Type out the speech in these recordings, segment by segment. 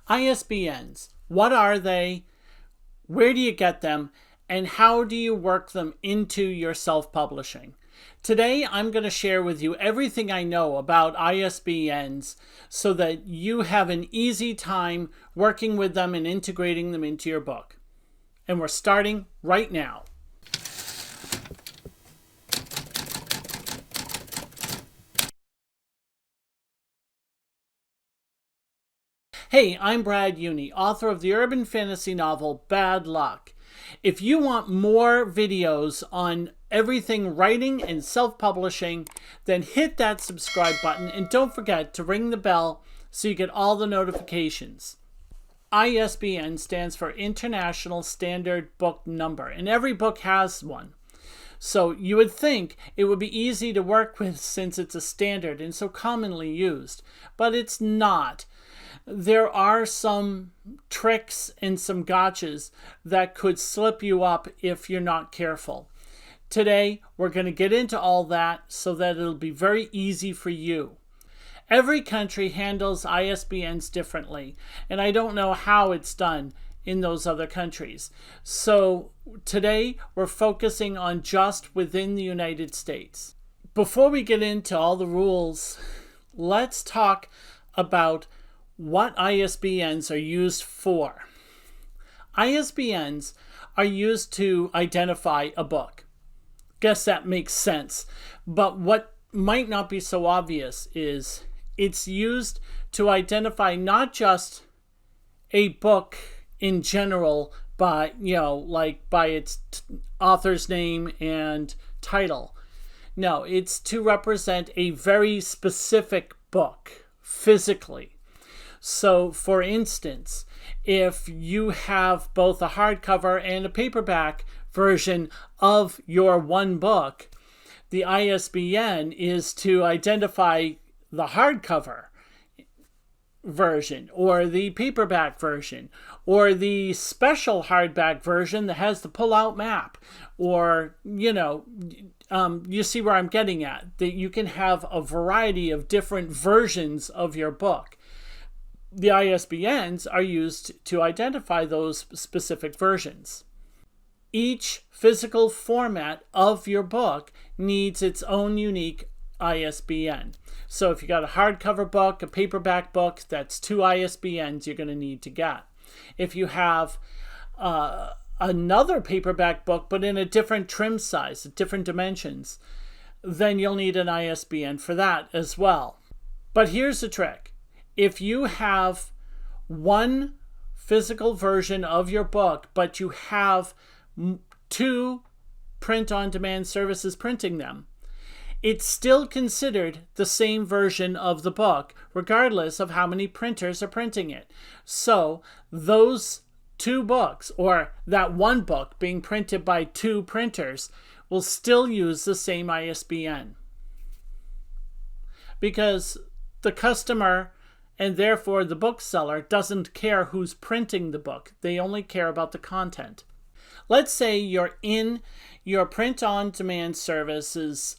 ISBNs, what are they? Where do you get them? And how do you work them into your self-publishing? Today, I'm going to share with you everything I know about ISBNs so that you have an easy time working with them and integrating them into your book. And we're starting right now. Hey, I'm Brad Uni, author of the urban fantasy novel Bad Luck. If you want more videos on everything writing and self-publishing, then hit that subscribe button and don't forget to ring the bell so you get all the notifications. ISBN stands for International Standard Book Number, and every book has one. So you would think it would be easy to work with since it's a standard and so commonly used, but it's not. There are some tricks and some gotchas that could slip you up if you're not careful. Today, we're going to get into all that so that it'll be very easy for you. Every country handles ISBNs differently, and I don't know how it's done in those other countries. So today, we're focusing on just within the United States. Before we get into all the rules, let's talk about what ISBNs are used for. ISBNs are used to identify a book. Guess that makes sense. But what might not be so obvious is it's used to identify not just a book in general by, by its author's name and title. No, it's to represent a very specific book physically. So, for instance, if you have both a hardcover and a paperback version of your one book, the ISBN is to identify the hardcover version or the paperback version or the special hardback version that has the pull-out map, or, you see where I'm getting at, that you can have a variety of different versions of your book. The ISBNs are used to identify those specific versions. Each physical format of your book needs its own unique ISBN. So if you got a hardcover book, a paperback book, that's 2 ISBNs you're going to need to get. If you have another paperback book but in a different trim size, different dimensions, then you'll need an ISBN for that as well. But here's the trick. If you have one physical version of your book, but you have 2 print-on-demand services printing them, it's still considered the same version of the book, regardless of how many printers are printing it. So those 2 books, or that one book being printed by 2 printers, will still use the same ISBN. Because the customer, and therefore the bookseller, doesn't care who's printing the book. They only care about the content. Let's say you're in your print-on-demand services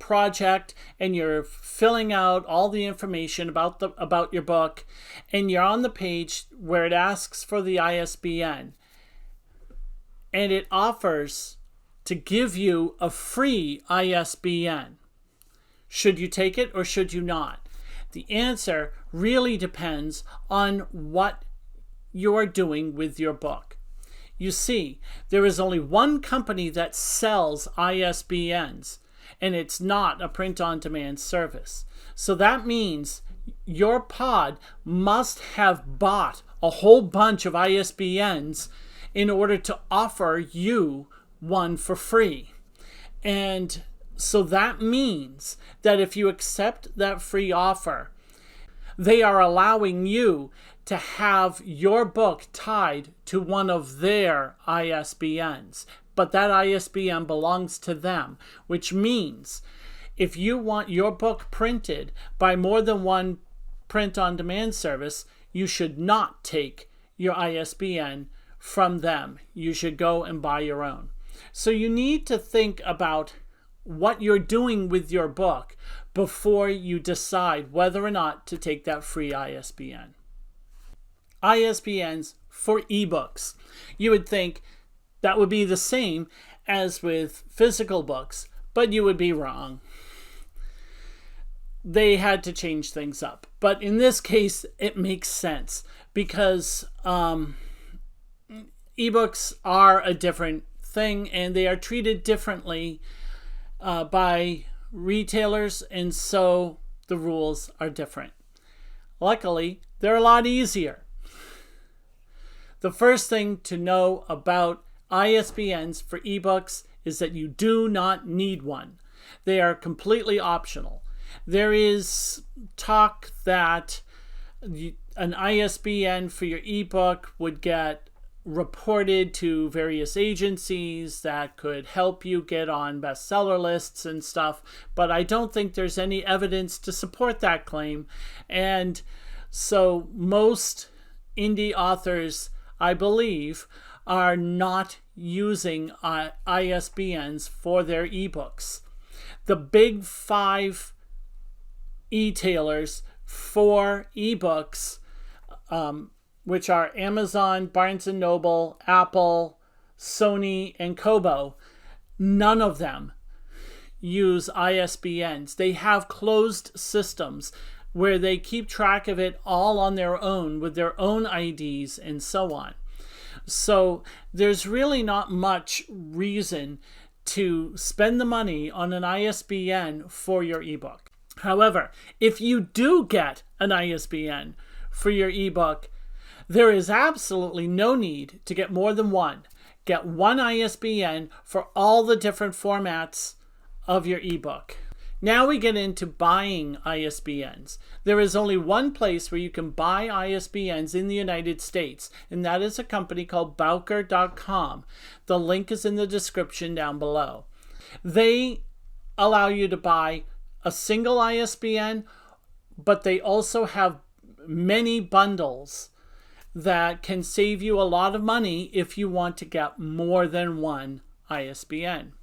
project and you're filling out all the information about your book, and you're on the page where it asks for the ISBN, and it offers to give you a free ISBN. Should you take it or should you not? The answer really depends on what you're doing with your book. You see, there is only one company that sells ISBNs, and it's not a print-on-demand service. So that means your pod must have bought a whole bunch of ISBNs in order to offer you one for free. And so that means that if you accept that free offer, they are allowing you to have your book tied to one of their ISBNs. But that ISBN belongs to them, which means if you want your book printed by more than one print-on-demand service, you should not take your ISBN from them. You should go and buy your own. So you need to think about what you're doing with your book before you decide whether or not to take that free ISBN. ISBNs for eBooks. You would think that would be the same as with physical books, but you would be wrong. They had to change things up. But in this case, it makes sense because eBooks are a different thing and they are treated differently by retailers, and so the rules are different. Luckily, they're a lot easier. The first thing to know about ISBNs for eBooks is that you do not need one. They are completely optional. There is talk that an ISBN for your ebook would get reported to various agencies that could help you get on bestseller lists and stuff, but I don't think there's any evidence to support that claim. And so most indie authors, I believe, are not using ISBNs for their ebooks. The big 5 e-tailers for ebooks, which are Amazon, Barnes & Noble, Apple, Sony, and Kobo, none of them use ISBNs. They have closed systems where they keep track of it all on their own with their own IDs and so on. So there's really not much reason to spend the money on an ISBN for your ebook. However, if you do get an ISBN for your ebook, there is absolutely no need to get more than one. Get one ISBN for all the different formats of your ebook. Now we get into buying ISBNs. There is only one place where you can buy ISBNs in the United States, and that is a company called Bowker.com. The link is in the description down below. They allow you to buy a single ISBN, but they also have many bundles that can save you a lot of money if you want to get more than one ISBN.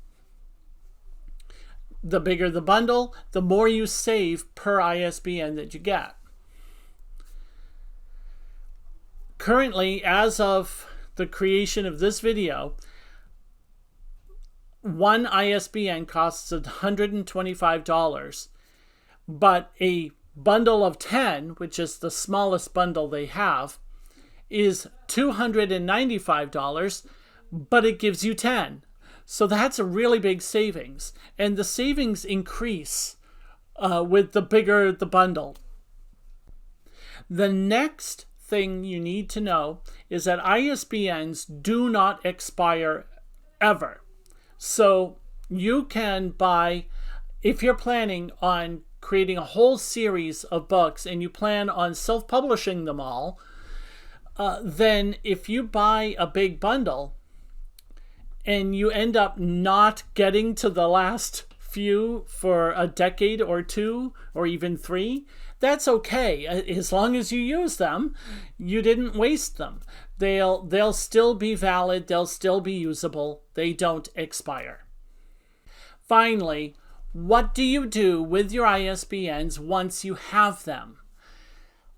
The bigger the bundle, the more you save per ISBN that you get. Currently, as of the creation of this video, one ISBN costs $125, but a bundle of 10, which is the smallest bundle they have, is $295, but it gives you 10. So that's a really big savings. And the savings increase with the bigger the bundle. The next thing you need to know is that ISBNs do not expire ever. So you can buy, if you're planning on creating a whole series of books and you plan on self-publishing them all, then if you buy a big bundle and you end up not getting to the last few for a decade or 2 or even 3, that's okay. As long as you use them, you didn't waste them. They'll still be valid, they'll still be usable, they don't expire. Finally, what do you do with your ISBNs once you have them?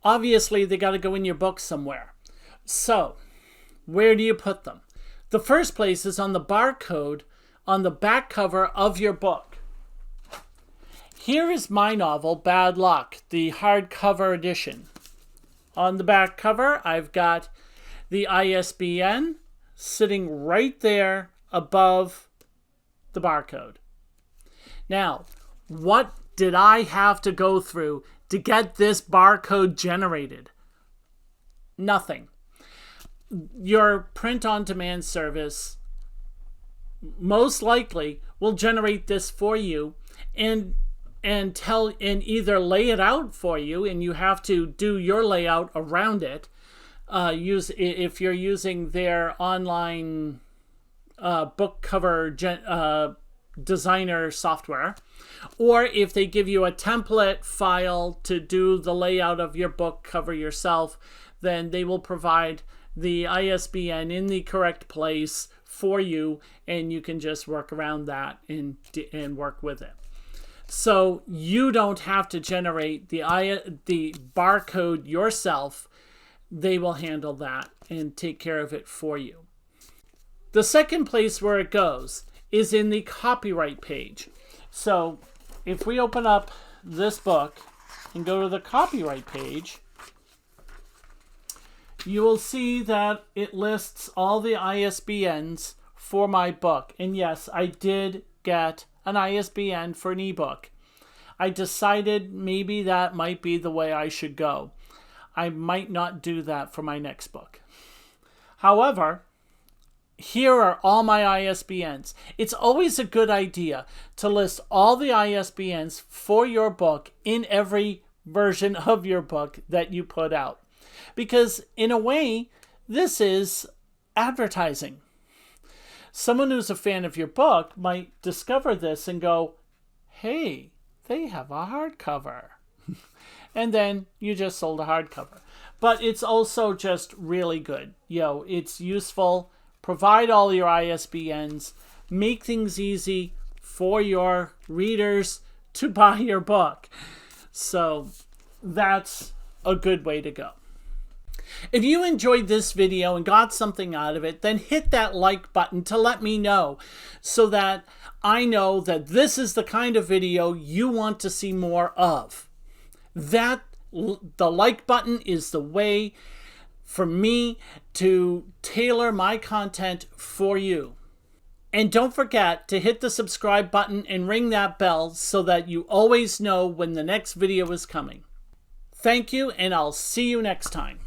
Obviously, they got to go in your book somewhere. So, where do you put them? The first place is on the barcode on the back cover of your book. Here is my novel, Bad Luck, the hardcover edition. On the back cover, I've got the ISBN sitting right there above the barcode. Now, what did I have to go through to get this barcode generated? Nothing. Your print-on-demand service most likely will generate this for you and either lay it out for you, and you have to do your layout around it. If you're using their online book cover designer software, or if they give you a template file to do the layout of your book cover yourself, then they will provide the ISBN in the correct place for you, and you can just work around that and work with it. So you don't have to generate the barcode yourself. they will handle that and take care of it for you. The second place where it goes is in the copyright page. So if we open up this book and go to the copyright page, you will see that it lists all the ISBNs for my book. And yes, I did get an ISBN for an ebook. I decided maybe that might be the way I should go. I might not do that for my next book. However, here are all my ISBNs. It's always a good idea to list all the ISBNs for your book in every version of your book that you put out. Because in a way, this is advertising. Someone who's a fan of your book might discover this and go, hey, they have a hardcover. And then you just sold a hardcover. But it's also just really good. It's useful. Provide all your ISBNs. Make things easy for your readers to buy your book. So that's a good way to go. If you enjoyed this video and got something out of it, then hit that like button to let me know so that I know that this is the kind of video you want to see more of. The like button is the way for me to tailor my content for you. And don't forget to hit the subscribe button and ring that bell so that you always know when the next video is coming. Thank you, and I'll see you next time.